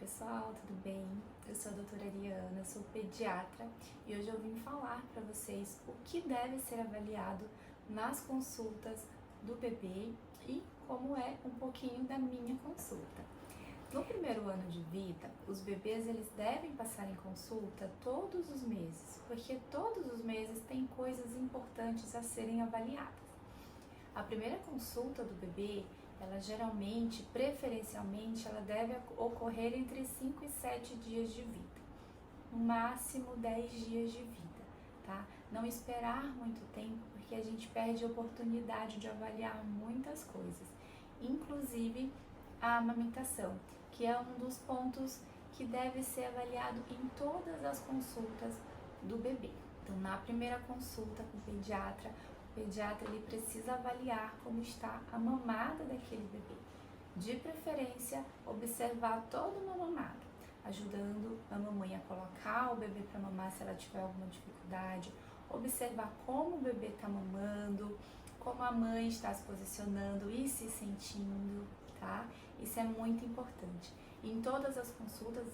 pessoal, tudo bem? Eu sou a doutora Ariana, sou pediatra e hoje eu vim falar para vocês o que deve ser avaliado nas consultas do bebê e como é um pouquinho da minha consulta. No primeiro ano de vida, os bebês eles devem passar em consulta todos os meses, porque todos os meses tem coisas importantes a serem avaliadas. A primeira consulta do bebê, ela geralmente, preferencialmente, ela deve ocorrer entre 5 e 7 dias de vida, no máximo 10 dias de vida, tá? Não esperar muito tempo, porque a gente perde a oportunidade de avaliar muitas coisas, inclusive a amamentação, que é um dos pontos que deve ser avaliado em todas as consultas do bebê. Então, na primeira consulta com o pediatra ele precisa avaliar como está a mamada daquele bebê. De preferência, observar toda uma mamada, ajudando a mamãe a colocar o bebê para mamar se ela tiver alguma dificuldade, observar como o bebê está mamando, como a mãe está se posicionando e se sentindo, tá? Isso é muito importante. Em todas as consultas,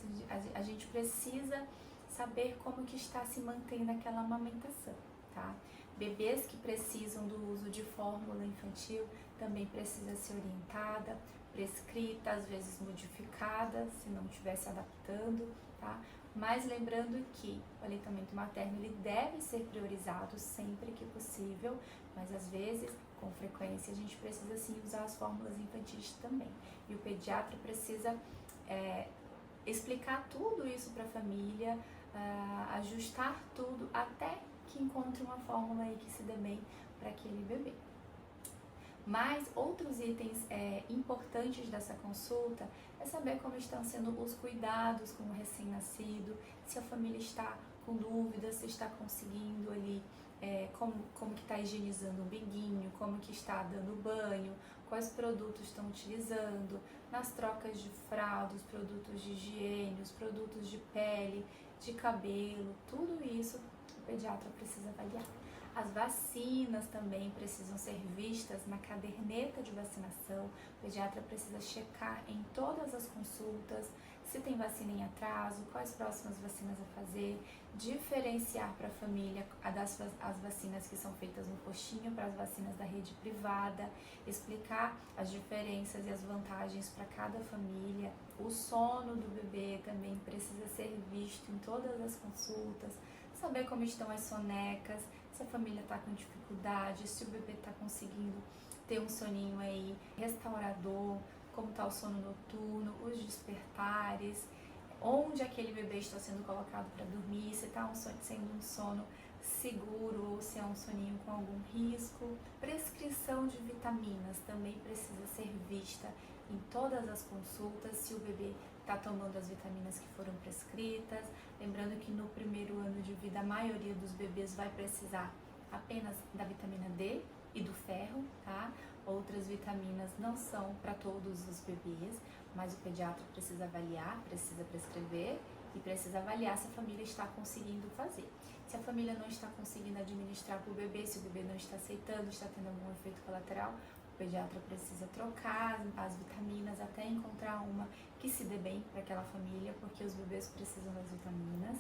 a gente precisa saber como que está se mantendo aquela amamentação, tá? Bebês que precisam do uso de fórmula infantil também precisa ser orientada, prescrita, às vezes modificada, se não estiver se adaptando, tá? Mas lembrando que o aleitamento materno ele deve ser priorizado sempre que possível, mas às vezes, com frequência, a gente precisa sim usar as fórmulas infantis também. E o pediatra precisa explicar tudo isso para a família, ajustar tudo até que encontre uma fórmula aí que se dê bem para aquele bebê. Mas outros itens importantes dessa consulta é saber como estão sendo os cuidados com o recém-nascido, se a família está com dúvidas, se está conseguindo ali, como que está higienizando o biguinho, como que está dando banho, quais produtos estão utilizando, nas trocas de fralda, os produtos de higiene, os produtos de pele, de cabelo, tudo isso o pediatra precisa avaliar. As vacinas também precisam ser vistas na caderneta de vacinação. O pediatra precisa checar em todas as consultas se tem vacina em atraso, quais próximas vacinas a fazer, diferenciar para a família as vacinas que são feitas no postinho para as vacinas da rede privada, explicar as diferenças e as vantagens para cada família. O sono do bebê também precisa ser visto em todas as consultas, saber como estão as sonecas, se a família está com dificuldade, se o bebê está conseguindo ter um soninho aí restaurador, como está o sono noturno, os despertares, onde aquele bebê está sendo colocado para dormir, se está sendo um sono seguro ou se é um soninho com algum risco. Prescrição de vitaminas também precisa ser vista em todas as consultas, se o bebê está tomando as vitaminas que foram prescritas. Lembrando que no primeiro ano de vida a maioria dos bebês vai precisar apenas da vitamina D e do ferro, tá? Outras vitaminas não são para todos os bebês, mas o pediatra precisa avaliar, precisa prescrever e precisa avaliar se a família está conseguindo fazer. Se a família não está conseguindo administrar para o bebê, se o bebê não está aceitando, está tendo algum efeito colateral, o pediatra precisa trocar as vitaminas até encontrar uma que se dê bem para aquela família, porque os bebês precisam das vitaminas,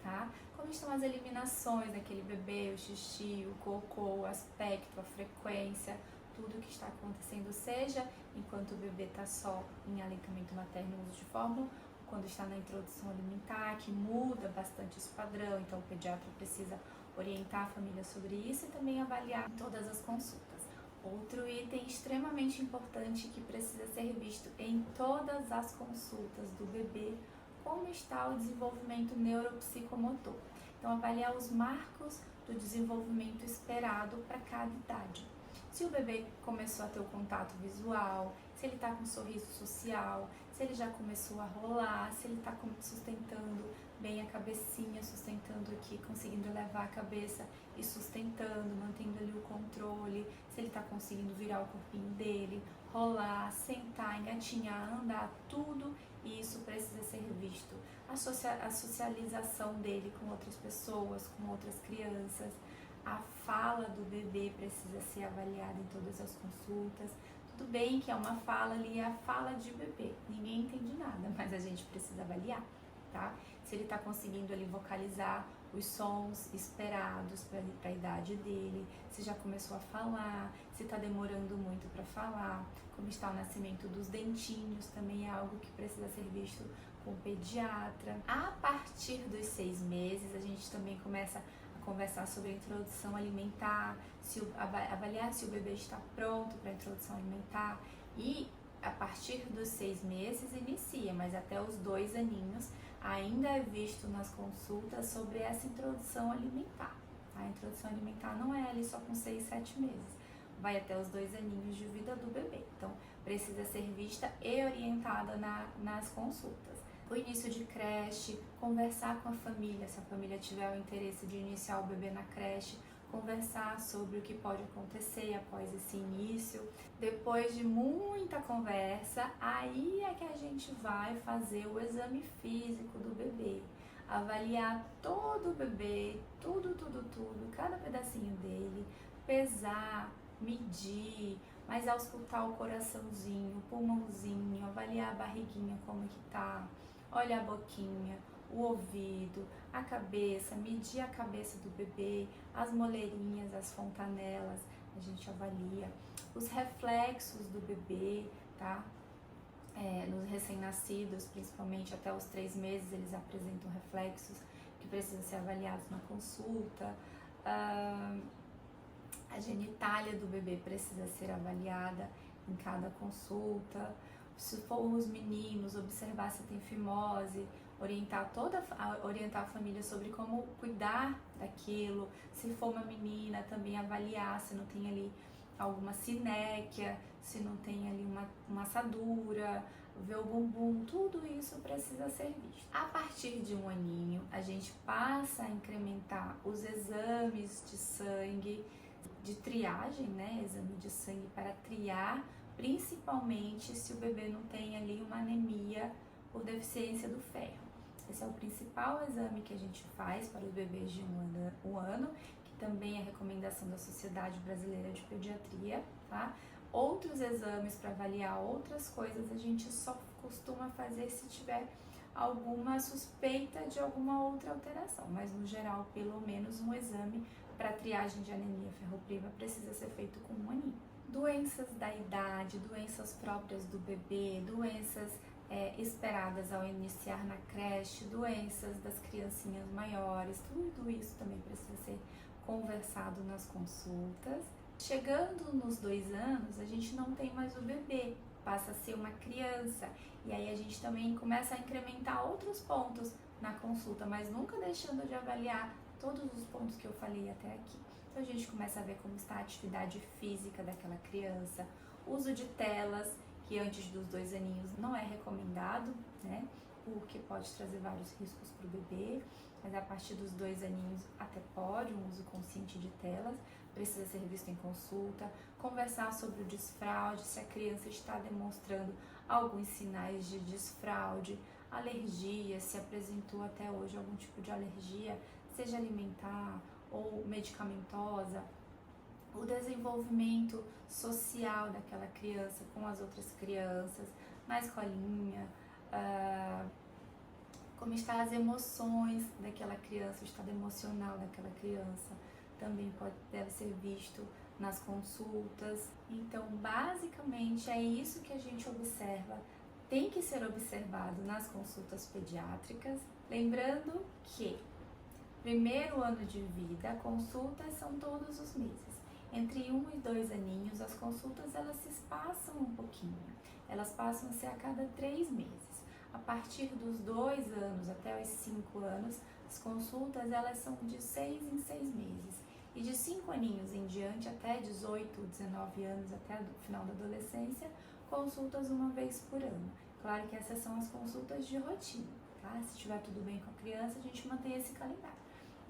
tá? Como estão as eliminações daquele bebê, o xixi, o cocô, o aspecto, a frequência, tudo que está acontecendo, seja enquanto o bebê está só em aleitamento materno e uso de fórmula, quando está na introdução alimentar, que muda bastante esse padrão, então o pediatra precisa orientar a família sobre isso e também avaliar todas as consultas. Outro item extremamente importante que precisa ser visto em todas as consultas do bebê, como está o desenvolvimento neuropsicomotor. Então, avaliar os marcos do desenvolvimento esperado para cada idade. Se o bebê começou a ter o contato visual, se ele está com um sorriso social, se ele já começou a rolar, se ele está sustentando bem a cabecinha, sustentando aqui, conseguindo elevar a cabeça e sustentando, mantendo ali o controle, se ele está conseguindo virar o corpinho dele, rolar, sentar, engatinhar, andar, tudo isso precisa ser visto. A socialização dele com outras pessoas, com outras crianças, a fala do bebê precisa ser avaliada em todas as consultas. tudo bem que é uma fala ali, é a fala de bebê, ninguém entende nada, mas a gente precisa avaliar, tá? Se ele tá conseguindo ali vocalizar os sons esperados para a idade dele, se já começou a falar, se tá demorando muito para falar, como está o nascimento dos dentinhos, também é algo que precisa ser visto com o pediatra. A partir dos 6 meses, a gente também começa a conversar sobre a introdução alimentar, avaliar se o bebê está pronto para a introdução alimentar, e a partir dos 6 meses inicia, mas até os 2 aninhos ainda é visto nas consultas sobre essa introdução alimentar. A introdução alimentar não é ali só com 6, 7 meses, vai até os 2 aninhos de vida do bebê, então precisa ser vista e orientada nas consultas. O início de creche, conversar com a família, se a família tiver o interesse de iniciar o bebê na creche, conversar sobre o que pode acontecer após esse início. Depois de muita conversa, aí é que a gente vai fazer o exame físico do bebê, avaliar todo o bebê, tudo, cada pedacinho dele, pesar, medir, mas auscultar o coraçãozinho, o pulmãozinho, avaliar a barriguinha como que tá, olha a boquinha, o ouvido, a cabeça, medir a cabeça do bebê, as moleirinhas, as fontanelas, a gente avalia, os reflexos do bebê, tá? Nos recém-nascidos, principalmente até os 3 meses, eles apresentam reflexos que precisam ser avaliados na consulta. A genitália do bebê precisa ser avaliada em cada consulta. Se for os meninos, observar se tem fimose, orientar a família sobre como cuidar daquilo. Se for uma menina, também avaliar se não tem ali alguma sinéquia, se não tem ali uma assadura, ver o bumbum, tudo isso precisa ser visto. A partir de 1 aninho, a gente passa a incrementar os exames de sangue, de triagem, né? Exame de sangue para triar, principalmente se o bebê não tem ali uma anemia por deficiência do ferro. Esse é o principal exame que a gente faz para os bebês de 1 ano, que também é recomendação da Sociedade Brasileira de Pediatria, tá? Outros exames para avaliar outras coisas a gente só costuma fazer se tiver alguma suspeita de alguma outra alteração, mas no geral, pelo menos um exame para triagem de anemia ferropriva precisa ser feito com 1 aninho. Doenças da idade, doenças próprias do bebê, doenças esperadas ao iniciar na creche, doenças das criancinhas maiores, tudo isso também precisa ser conversado nas consultas. Chegando nos 2 anos, a gente não tem mais o bebê, passa a ser uma criança, e aí a gente também começa a incrementar outros pontos na consulta, mas nunca deixando de avaliar todos os pontos que eu falei até aqui. Então a gente começa a ver como está a atividade física daquela criança, uso de telas, que antes dos 2 aninhos não é recomendado, né? Porque pode trazer vários riscos para o bebê, mas a partir dos 2 aninhos até pode, um uso consciente de telas, precisa ser visto em consulta, conversar sobre o desfraude, se a criança está demonstrando alguns sinais de desfraude, alergia, se apresentou até hoje algum tipo de alergia, seja alimentar ou medicamentosa, o desenvolvimento social daquela criança com as outras crianças, na escolinha, como estão as emoções daquela criança, o estado emocional daquela criança, também deve ser visto nas consultas. Então, basicamente, é isso que a gente observa, tem que ser observado nas consultas pediátricas, lembrando que 1º ano de vida, consultas são todos os meses. Entre 1 e 2 aninhos, as consultas elas se espaçam um pouquinho. Elas passam a ser a cada 3 meses. A partir dos 2 anos até os 5 anos, as consultas elas são de 6 em 6 meses. E de 5 aninhos em diante, até 18, 19 anos, até o final da adolescência, consultas 1 vez por ano. Claro que essas são as consultas de rotina, tá? Se estiver tudo bem com a criança, a gente mantém esse calendário.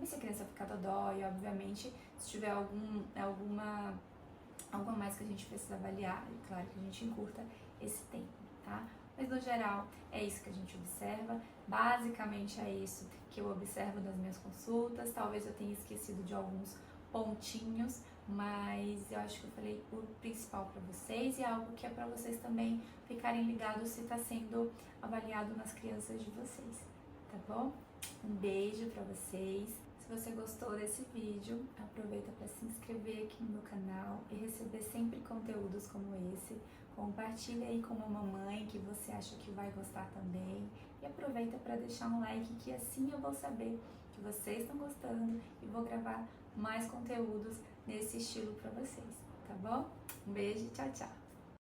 E se a criança ficar dodói, obviamente, se tiver alguma algo a mais que a gente precisa avaliar, é claro que a gente encurta esse tempo, tá? Mas no geral, é isso que a gente observa. Basicamente é isso que eu observo nas minhas consultas. Talvez eu tenha esquecido de alguns pontinhos, mas eu acho que eu falei o principal para vocês e algo que é para vocês também ficarem ligados se está sendo avaliado nas crianças de vocês, tá bom? Um beijo para vocês. Se você gostou desse vídeo, aproveita para se inscrever aqui no meu canal e receber sempre conteúdos como esse. Compartilha aí com uma mamãe que você acha que vai gostar também. E aproveita para deixar um like, que assim eu vou saber que vocês estão gostando e vou gravar mais conteúdos nesse estilo para vocês, tá bom? Um beijo e tchau, tchau!